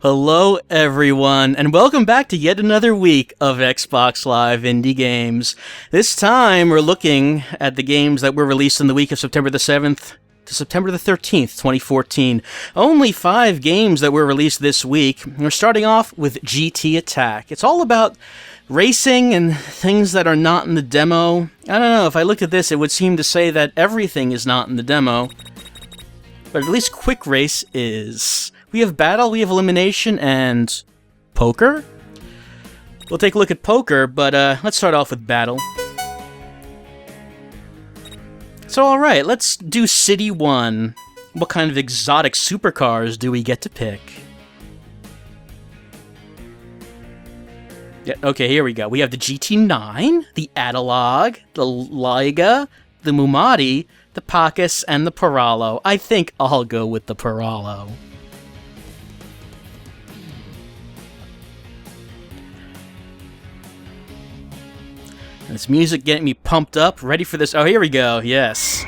Hello, everyone, and welcome back to yet another week of Xbox Live Indie Games. This time, we're looking at the games that were released in the week of September the 7th to September the 13th, 2014. Only 5 games that were released this week. We're starting off with GT Attack. It's all about racing and things that are not in the demo. I don't know, if I looked at this, it would seem to say that everything is not in the demo. But at least Quick Race is. We have Battle, we have Elimination, and Poker? We'll take a look at Poker, but let's start off with Battle. So alright, let's do City 1. What kind of exotic supercars do we get to pick? Yeah, okay, here we go. We have the GT9, the Analog, the Liga, the Mumati, the Pacus, and the Paralo. I think I'll go with the Paralo. This music getting me pumped up, ready for this. Oh, here we go, yes.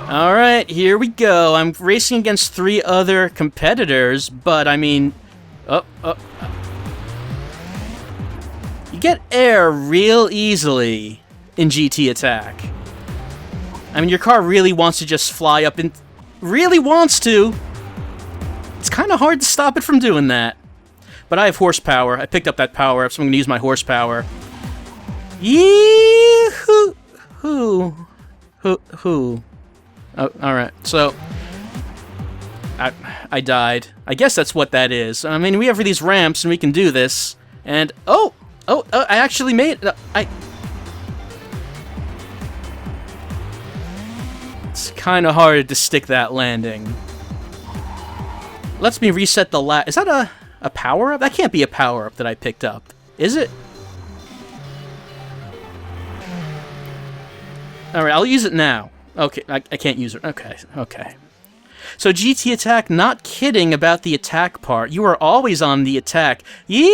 Alright, here we go. I'm racing against 3 other competitors, but I mean... You get air real easily in GT Attack. I mean, your car really wants to just fly up and... Really wants to! It's kind of hard to stop it from doing that. But I have horsepower. I picked up that power up, so I'm going to use my horsepower. Yee-hoo! Hoo. Oh, alright. So, I died. I guess that's what that is. I mean, we have these ramps, and we can do this. And, I actually made it. It's kind of hard to stick that landing. Lets me reset the Is that a power-up? That can't be a power-up that I picked up. Is it? Alright, I'll use it now. Okay, I can't use it. Okay. So GT Attack, not kidding about the attack part. You are always on the attack. Yee-hoo!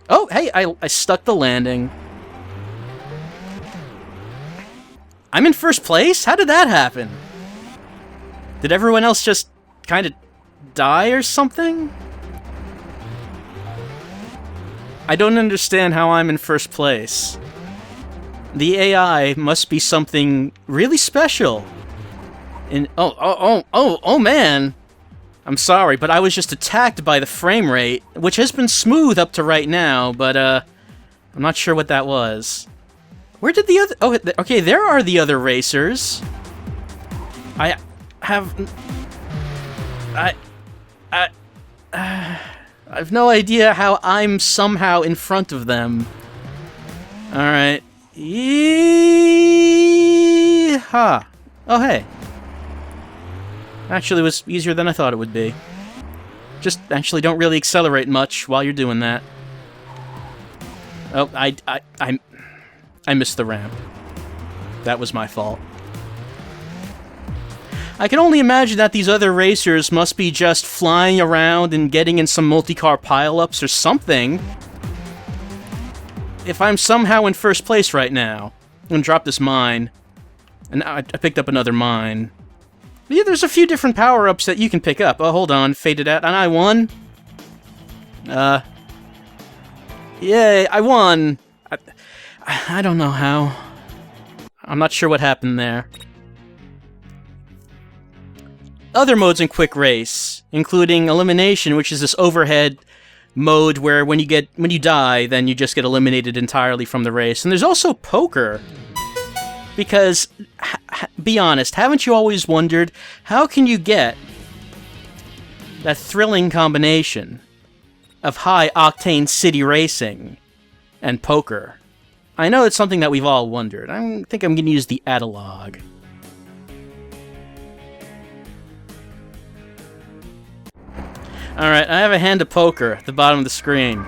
Oh, hey, I stuck the landing. I'm in first place? How did that happen? Did everyone else just kind of die or something? I don't understand how I'm in first place. The AI must be something really special. Oh man. I'm sorry, but I was just attacked by the frame rate, which has been smooth up to right now, but I'm not sure what that was. Where did the other... Oh, okay, there are the other racers. I have no idea how I'm somehow in front of them. Alright. Yeehaw! Oh, hey. Actually, it was easier than I thought it would be. Just actually don't really accelerate much while you're doing that. Oh, I missed the ramp. That was my fault. I can only imagine that these other racers must be just flying around and getting in some multi-car pile-ups or something. If I'm somehow in first place right now, I'm gonna drop this mine. And I picked up another mine. But yeah, there's a few different power-ups that you can pick up. Oh, hold on, faded out, and I won. Yay, I won. I don't know how. I'm not sure what happened there. Other modes in Quick Race, including Elimination, which is this overhead mode where when you die, then you just get eliminated entirely from the race. And there's also Poker, because, be honest, haven't you always wondered, how can you get that thrilling combination of high-octane city racing and poker? I know it's something that we've all wondered. I think I'm going to use the Analog. Alright, I have a hand of poker at the bottom of the screen.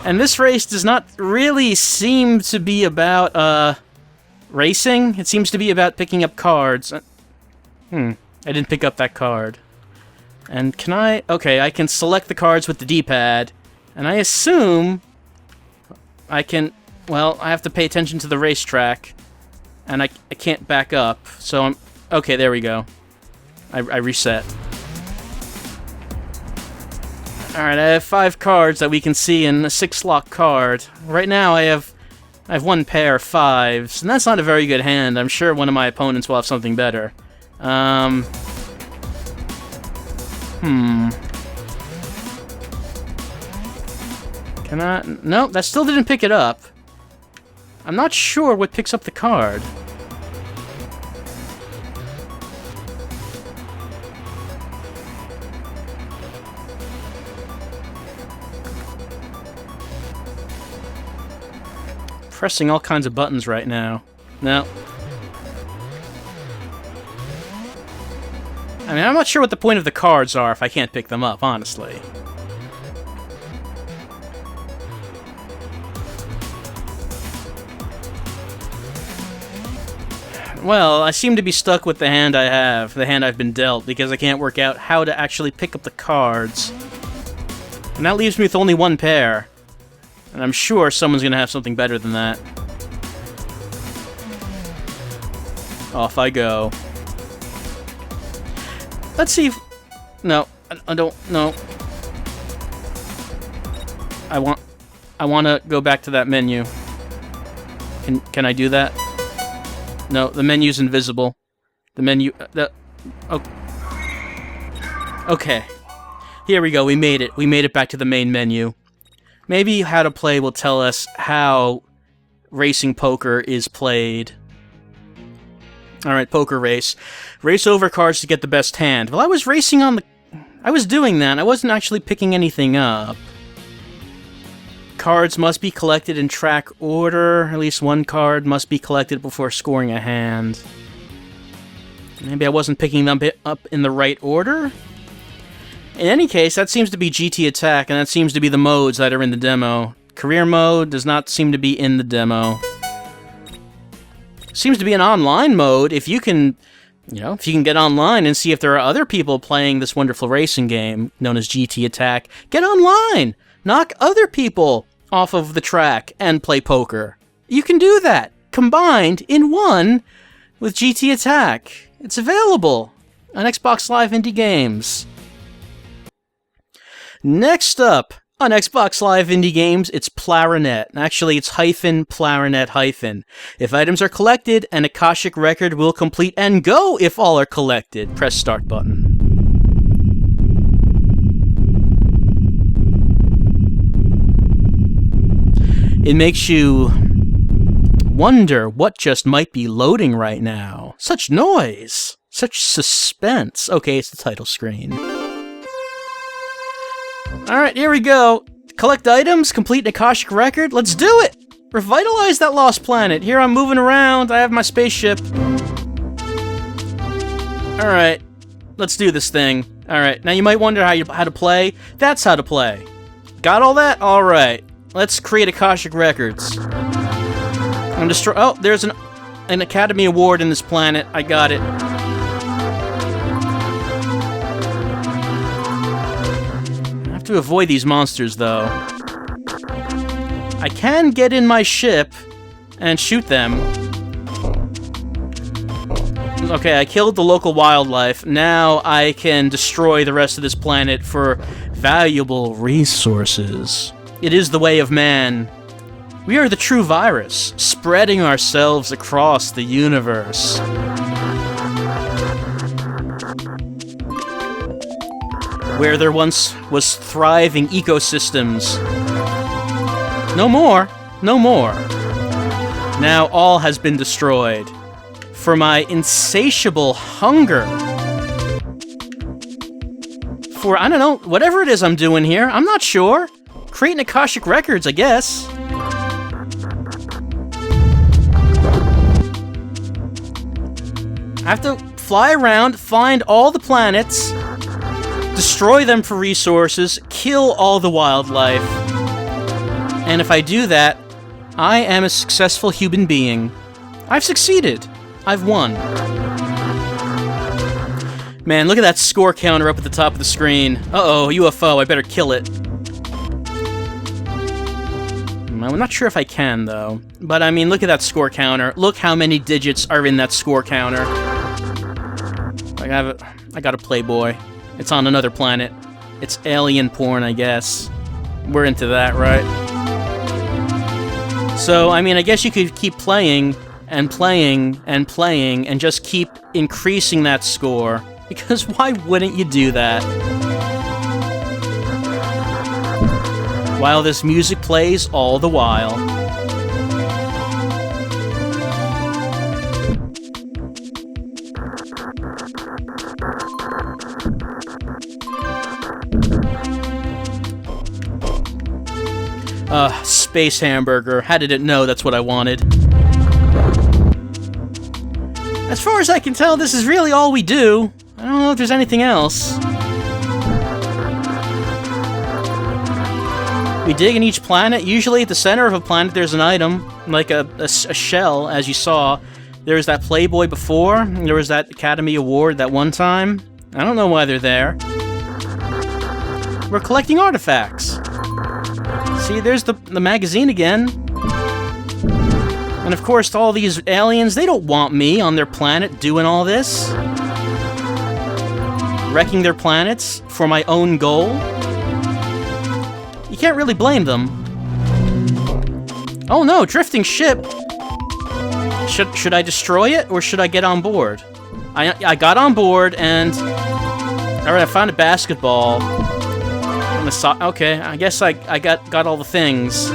And this race does not really seem to be about, racing. It seems to be about picking up cards. I didn't pick up that card. And can I... Okay, I can select the cards with the D-pad. And I assume I can... Well, I have to pay attention to the racetrack. And I can't back up, so I'm... Okay, there we go. I reset. Alright, I have 5 cards that we can see in a 6-slot card. Right now I have 1 pair of 5s, and that's not a very good hand. I'm sure one of my opponents will have something better. Can I... No, that still didn't pick it up. I'm not sure what picks up the card. Pressing all kinds of buttons right now. No. I mean, I'm not sure what the point of the cards are if I can't pick them up, honestly. Well, I seem to be stuck with the hand I have, the hand I've been dealt, because I can't work out how to actually pick up the cards. And that leaves me with only 1 pair. And I'm sure someone's gonna have something better than that. Off I go. Let's see if... No, I don't... No. I want to go back to that menu. Can I do that? No, the menu's invisible. The menu... oh. Okay. Here we go, we made it. We made it back to the main menu. Maybe How to Play will tell us how racing poker is played. Alright, poker race. Race over cards to get the best hand. Well, I was racing on the... I was doing that, I wasn't actually picking anything up. Cards must be collected in track order. At least 1 card must be collected before scoring a hand. Maybe I wasn't picking them up in the right order? In any case, that seems to be GT Attack, and that seems to be the modes that are in the demo. Career mode does not seem to be in the demo. Seems to be an online mode. If you can, if you can get online and see if there are other people playing this wonderful racing game known as GT Attack, get online! Knock other people off of the track and play poker. You can do that, combined in one with GT Attack. It's available on Xbox Live Indie Games. Next up, on Xbox Live Indie Games, it's PLARINET. Actually, it's -PLARINET-. If items are collected, an Akashic record will complete and go if all are collected. Press start button. It makes you wonder what just might be loading right now. Such noise! Such suspense. Okay, it's the title screen. Alright, here we go. Collect items, complete an Akashic record. Let's do it! Revitalize that lost planet. Here I'm moving around. I have my spaceship. Alright, let's do this thing. Alright, now you might wonder how to play. That's how to play. Got all that? Alright. Let's create Akashic records. I'm oh, there's an Academy Award in this planet. I got it. I have to avoid these monsters, though. I can get in my ship and shoot them. Okay, I killed the local wildlife. Now I can destroy the rest of this planet for valuable resources. It is the way of man. We are the true virus, spreading ourselves across the universe. Where there once was thriving ecosystems. No more, no more. Now all has been destroyed. For my insatiable hunger. For, I don't know, whatever it is I'm doing here, I'm not sure. Creating Akashic records, I guess. I have to fly around, find all the planets, destroy them for resources, kill all the wildlife. And if I do that, I am a successful human being. I've succeeded. I've won. Man, look at that score counter up at the top of the screen. Uh-oh, UFO, I better kill it. I'm not sure if I can, though. But, I mean, look at that score counter. Look how many digits are in that score counter. I got a Playboy. It's on another planet. It's alien porn, I guess. We're into that, right? So, I mean, I guess you could keep playing and playing and playing and just keep increasing that score. Because why wouldn't you do that? While this music plays all the while. Space hamburger. How did it know that's what I wanted? As far as I can tell, this is really all we do. I don't know if there's anything else. We dig in each planet. Usually at the center of a planet there's an item, like a shell, as you saw. There was that Playboy before. There was that Academy Award that one time. I don't know why they're there. We're collecting artifacts. See, there's the magazine again. And of course, all these aliens, they don't want me on their planet doing all this. Wrecking their planets for my own goal. You can't really blame them. Oh no, drifting ship. Should I destroy it, or should I get on board? I got on board, and... Alright, I found a basketball. Okay, I guess I got all the things.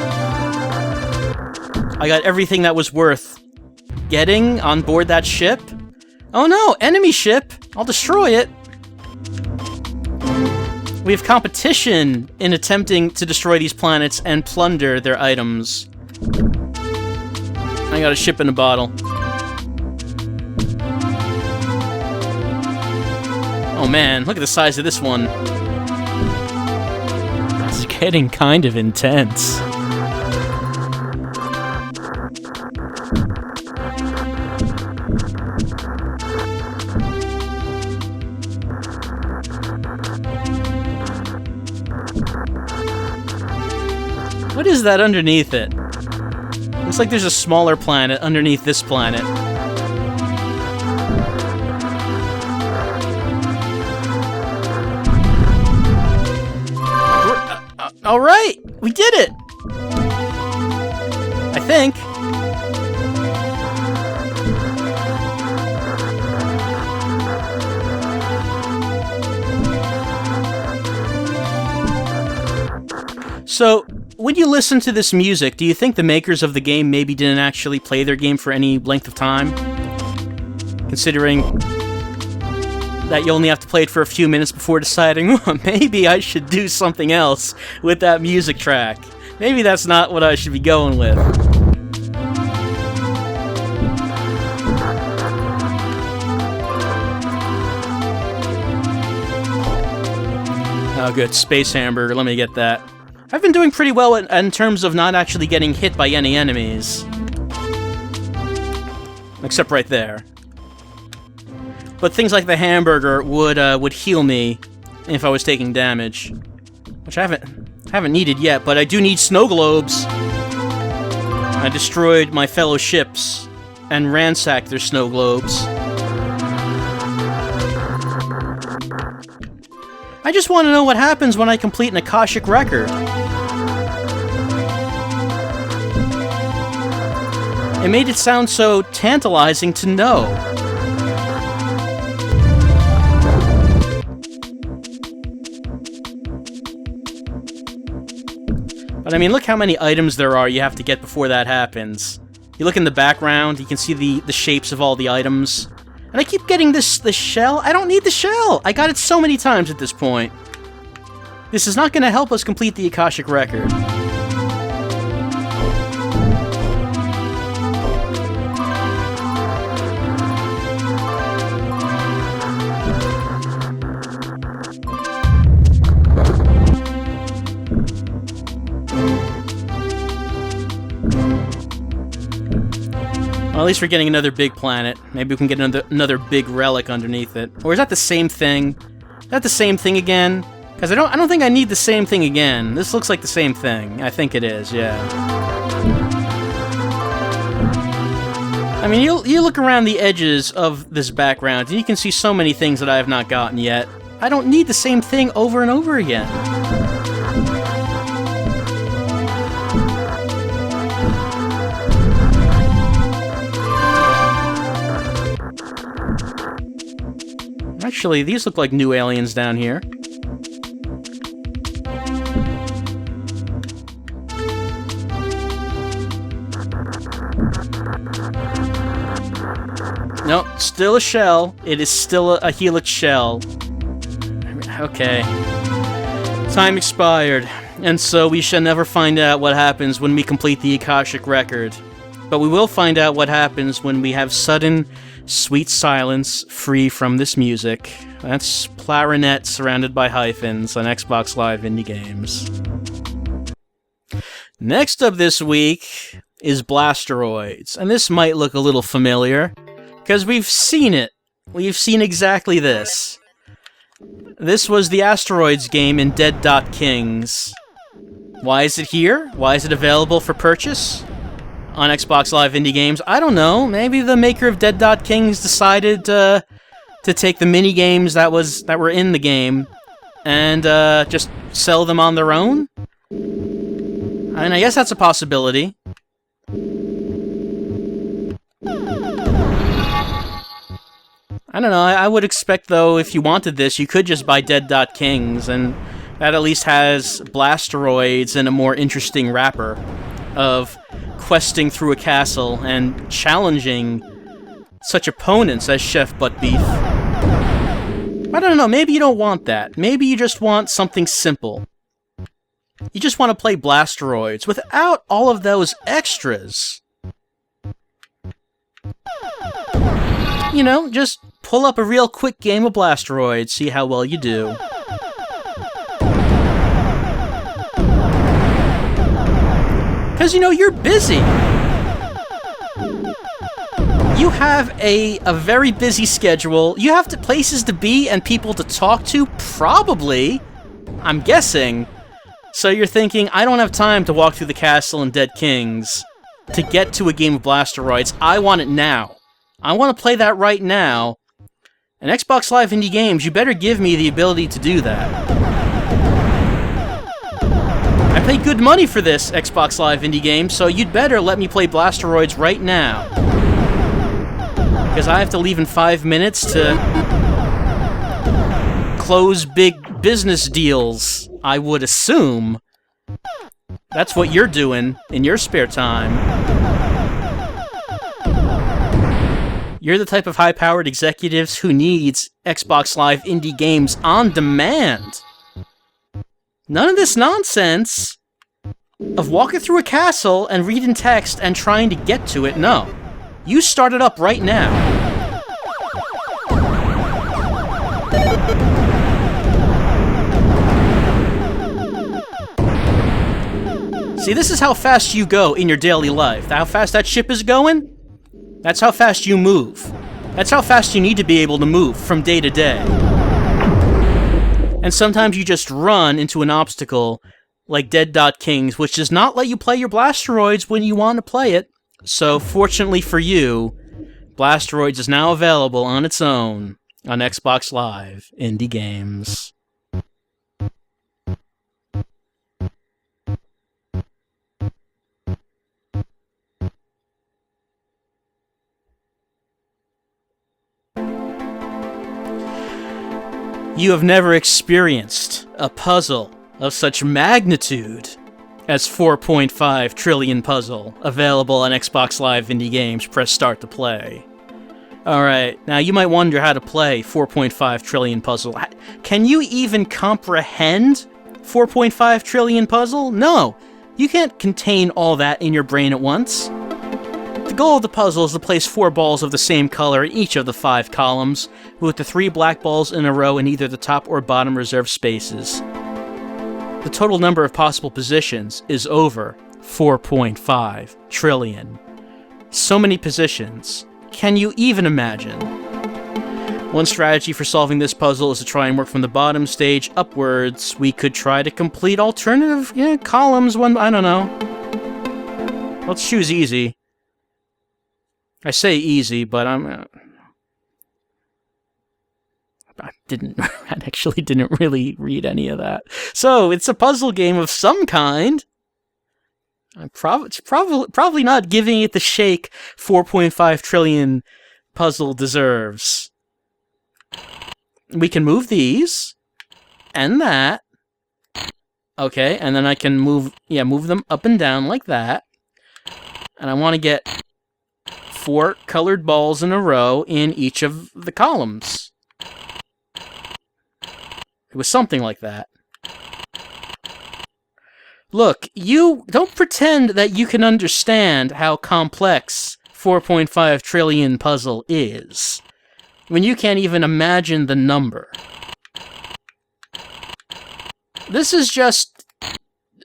I got everything that was worth getting on board that ship. Oh no, enemy ship! I'll destroy it. We have competition in attempting to destroy these planets and plunder their items. I got a ship in a bottle. Oh man, look at the size of this one. It's getting kind of intense. What is that underneath it? Looks like there's a smaller planet underneath this planet. Alright! We did it! I think. So, when you listen to this music, do you think the makers of the game maybe didn't actually play their game for any length of time? Considering that you only have to play it for a few minutes before deciding, well, maybe I should do something else with that music track. Maybe that's not what I should be going with. Oh good, Space Hamburger, let me get that. I've been doing pretty well in terms of not actually getting hit by any enemies. Except right there. But things like the hamburger would heal me if I was taking damage. Which I haven't needed yet, but I do need snow globes. I destroyed my fellow ships and ransacked their snow globes. I just want to know what happens when I complete an Akashic record. It made it sound so tantalizing to know. But I mean, look how many items there are you have to get before that happens. You look in the background, you can see the shapes of all the items. And I keep getting this shell. I don't need the shell! I got it so many times at this point. This is not going to help us complete the Akashic record. Well, at least we're getting another big planet. Maybe we can get another big relic underneath it. Or is that the same thing? Is that the same thing again? Because I don't think I need the same thing again. This looks like the same thing. I think it is, yeah. I mean, you look around the edges of this background, and you can see so many things that I have not gotten yet. I don't need the same thing over and over again. Actually, these look like new aliens down here. Nope, still a shell. It is still a helix shell. Okay. Time expired, and so we shall never find out what happens when we complete the Akashic record. But we will find out what happens when we have sudden, sweet silence free from this music. That's PLARINET surrounded by hyphens on Xbox Live Indie Games. Next up this week is Blasteroids, and this might look a little familiar, because we've seen it. We've seen exactly this. This was the Asteroids game in Dead Kings. Why is it here? Why is it available for purchase on Xbox Live Indie Games? I don't know. Maybe the maker of Dead Kings decided to take the mini-games that were in the game and just sell them on their own? I mean, I guess that's a possibility. I don't know, I would expect, though, if you wanted this, you could just buy Dead Kings, and that at least has Blasteroids and a more interesting wrapper of questing through a castle and challenging such opponents as Chef Buttbeef. I don't know, maybe you don't want that. Maybe you just want something simple. You just want to play Blasteroids without all of those extras. You know, just pull up a real quick game of Blasteroids, see how well you do. Because, you know, you're busy. You have a very busy schedule. You have places to be and people to talk to, probably. I'm guessing. So you're thinking, I don't have time to walk through the castle in Dead Kings to get to a game of Blasteroids. I want it now. I want to play that right now. And Xbox Live Indie Games, you better give me the ability to do that. I paid good money for this Xbox Live Indie game, so you'd better let me play Blasteroids right now. Because I have to leave in 5 minutes to close big business deals, I would assume. That's what you're doing in your spare time. You're the type of high-powered executives who needs Xbox Live Indie Games on demand. None of this nonsense of walking through a castle and reading text and trying to get to it. No. You start it up right now. See, this is how fast you go in your daily life. How fast that ship is going? That's how fast you move. That's how fast you need to be able to move from day to day. And sometimes you just run into an obstacle like Dead Kings, which does not let you play your Blasteroids when you want to play it. So, fortunately for you, Blasteroids is now available on its own on Xbox Live Indie Games. You have never experienced a puzzle of such magnitude as 4.5 trillion puzzle, available on Xbox Live Indie Games. Press start to play. Alright, now you might wonder how to play 4.5 trillion puzzle. Can you even comprehend 4.5 trillion puzzle? No, you can't contain all that in your brain at once. The goal of the puzzle is to place 4 balls of the same color in each of the 5 columns, with the 3 black balls in a row in either the top or bottom reserved spaces. The total number of possible positions is over 4.5 trillion. So many positions. Can you even imagine? One strategy for solving this puzzle is to try and work from the bottom stage upwards. We could try to complete alternative columns I don't know. Let's choose easy. I say easy, but I actually didn't really read any of that. So, it's a puzzle game of some kind. It's probably not giving it the shake 4.5 trillion puzzle deserves. We can move these, and that. Okay, and then I can move them up and down like that. And I want to get 4 colored balls in a row in each of the columns. It was something like that. Look, you don't pretend that you can understand how complex 4.5 trillion puzzle is, when you can't even imagine the number. This is just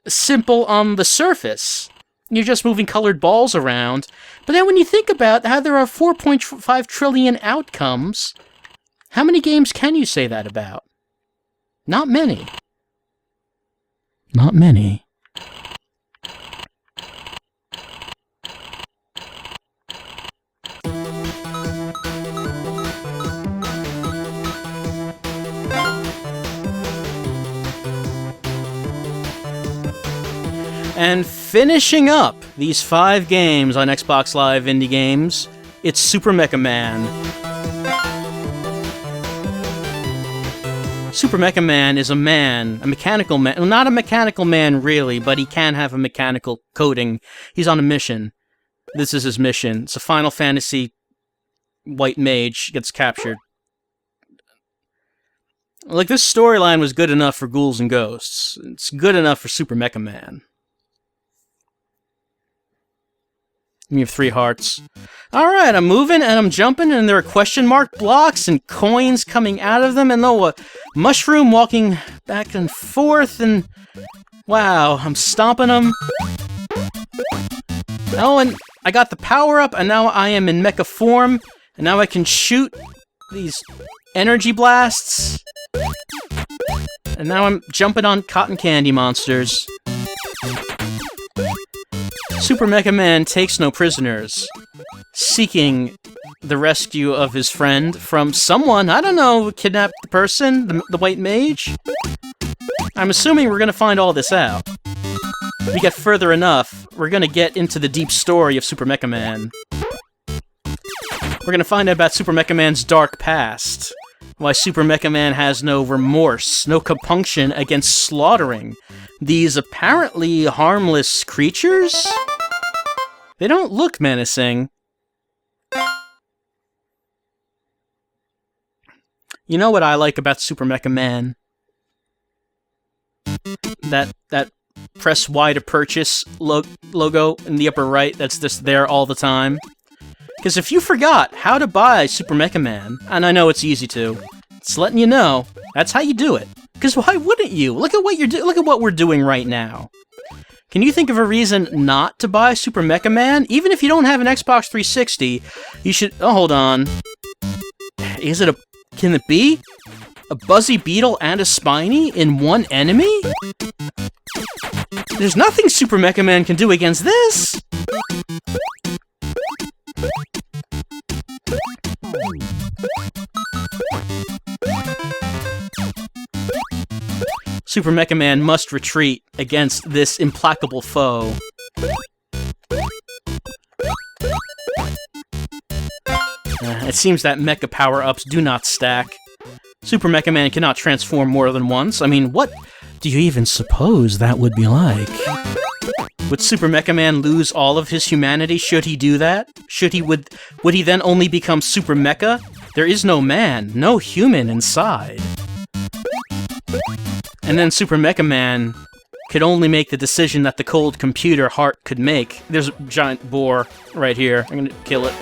simple on the surface. You're just moving colored balls around. But then when you think about how there are 4.5 trillion outcomes, how many games can you say that about? Not many. Not many. And finishing up these 5 games on Xbox Live Indie Games, it's Super MechaMan. Super MechaMan is a mechanical man. Well, not a mechanical man, really, but he can have a mechanical coding. He's on a mission. This is his mission. It's a Final Fantasy white mage gets captured. Like, this storyline was good enough for Ghouls and Ghosts. It's good enough for Super MechaMan. You have 3 hearts. Alright, I'm moving and I'm jumping, and there are question mark blocks and coins coming out of them, and a mushroom walking back and forth, and wow, I'm stomping them. Oh, and I got the power up, and now I am in mecha form, and now I can shoot these energy blasts. And now I'm jumping on cotton candy monsters. Super MechaMan takes no prisoners, seeking the rescue of his friend from someone, I don't know, kidnapped the person, the white mage? I'm assuming we're gonna find all this out. If we get further enough, we're gonna get into the deep story of Super MechaMan. We're gonna find out about Super MechaMan's dark past, why Super MechaMan has no remorse, no compunction against slaughtering these apparently harmless creatures? They don't look menacing. You know what I like about Super MechaMan? That press Y to purchase logo in the upper right that's just there all the time. Because if you forgot how to buy Super MechaMan, and I know it's easy to, it's letting you know, that's how you do it. Because why wouldn't you? Look at what look at what we're doing right now. Can you think of a reason not to buy Super MechaMan? Even if you don't have an Xbox 360, you should... Oh, hold on. Is it a... Can it be? A Buzzy Beetle and a Spiny in one enemy? There's nothing Super MechaMan can do against this! Super MechaMan must retreat against this implacable foe. It seems that mecha power-ups do not stack. Super MechaMan cannot transform more than once. I mean, what do you even suppose that would be like? Would Super MechaMan lose all of his humanity should he do that? Would he then only become Super Mecha? There is no man, no human inside. And then Super MechaMan could only make the decision that the cold computer heart could make. There's a giant boar right here. I'm gonna kill it.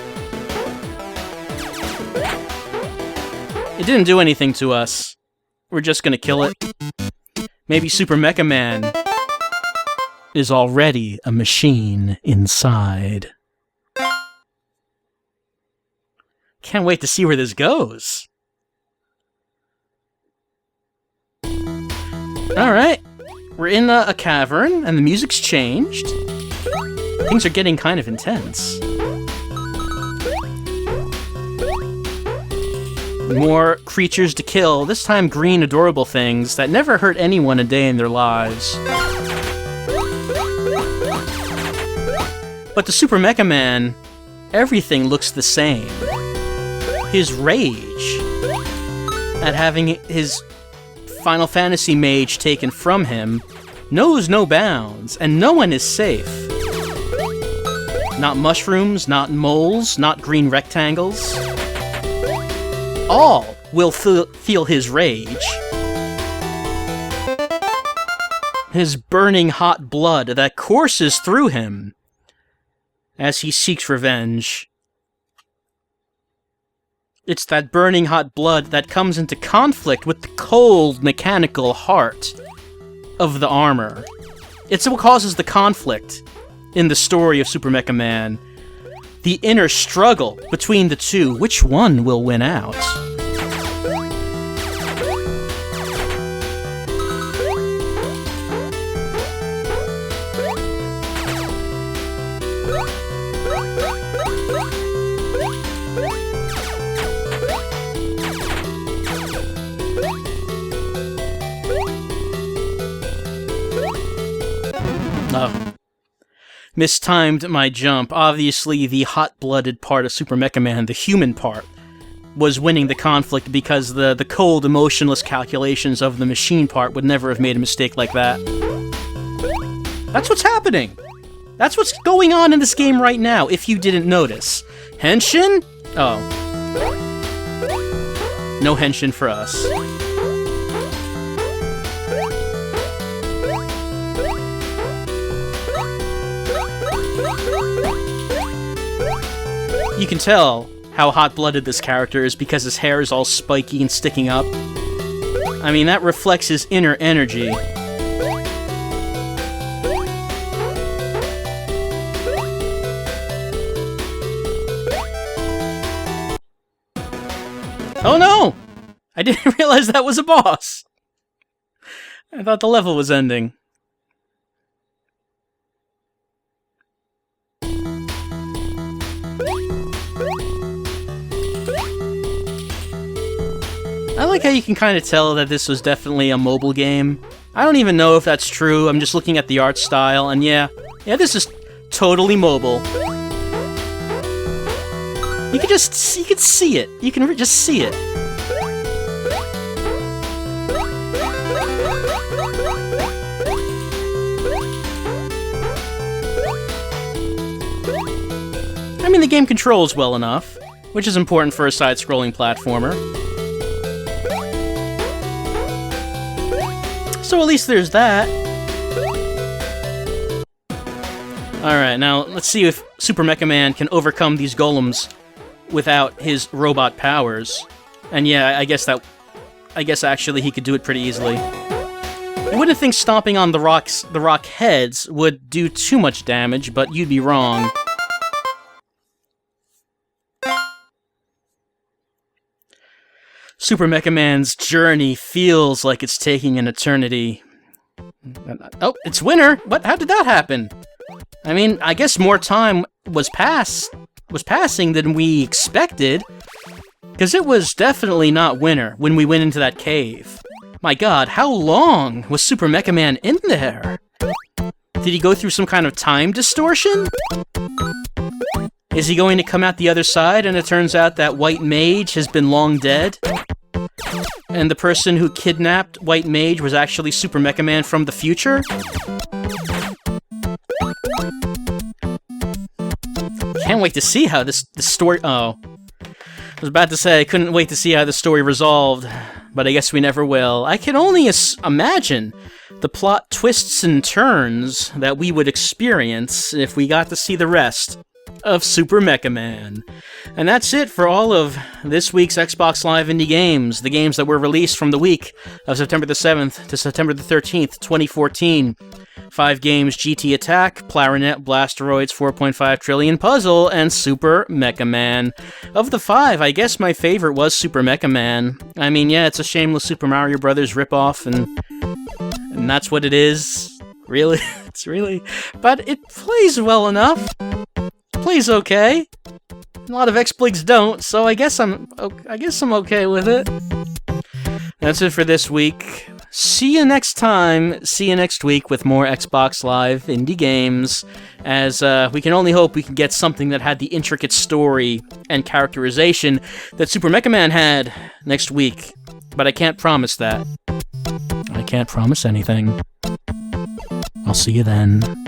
It didn't do anything to us. We're just gonna kill it. Maybe Super MechaMan is already a machine inside. Can't wait to see where this goes. Alright, we're in a cavern, and the music's changed. Things are getting kind of intense. More creatures to kill, this time green adorable things that never hurt anyone a day in their lives. But to Super MechaMan, everything looks the same. His rage at having his Final Fantasy mage taken from him knows no bounds, and no one is safe. Not mushrooms, not moles, not green rectangles. All will feel his rage. His burning hot blood that courses through him as he seeks revenge. It's that burning hot blood that comes into conflict with the cold, mechanical heart of the armor. It's what causes the conflict in the story of Super MechaMan. The inner struggle between the two. Which one will win out? Mistimed my jump. Obviously, the hot-blooded part of Super MechaMan, the human part, was winning the conflict because the cold, emotionless calculations of the machine part would never have made a mistake like that. That's what's happening! That's what's going on in this game right now, if you didn't notice. Henshin? Oh. No Henshin for us. You can tell how hot-blooded this character is because his hair is all spiky and sticking up. I mean, that reflects his inner energy. Oh no! I didn't realize that was a boss! I thought the level was ending. I like how you can kind of tell that this was definitely a mobile game. I don't even know if that's true, I'm just looking at the art style, and yeah, this is totally mobile. You can see it. You can just see it. I mean, the game controls well enough, which is important for a side-scrolling platformer. So at least there's that. Alright, now let's see if Super MechaMan can overcome these golems without his robot powers. And yeah, I guess actually he could do it pretty easily. I wouldn't think stomping on the rock heads would do too much damage, but you'd be wrong. Super MechaMan's journey feels like it's taking an eternity. Oh, it's winter! What? How did that happen? I mean, I guess more time was passing than we expected. Because it was definitely not winter when we went into that cave. My god, how long was Super MechaMan in there? Did he go through some kind of time distortion? Is he going to come out the other side and it turns out that White Mage has been long dead? And the person who kidnapped White Mage was actually Super MechaMan from the future? Can't wait to see how this story... Oh. I was about to say I couldn't wait to see how the story resolved, but I guess we never will. I can only imagine the plot twists and turns that we would experience if we got to see the rest of Super MechaMan. And that's it for all of this week's Xbox Live Indie Games, the games that were released from the week of September the 7th to September the 13th, 2014. 5 games: GT Attack, PLARINET, BLASTEROIDS, 4.5 Trillion Puzzle, and Super MechaMan. Of the 5, I guess my favorite was Super MechaMan. I mean, yeah, it's a shameless Super Mario Brothers ripoff, and that's what it is. Really? It's really... But it plays well enough. Plays okay. A lot of expleaks don't, so I guess I'm okay with it. That's it for this week. See you next time. See you next week with more Xbox Live indie games, as we can only hope we can get something that had the intricate story and characterization that Super MechaMan had next week. But I can't promise that. I can't promise anything. I'll see you then.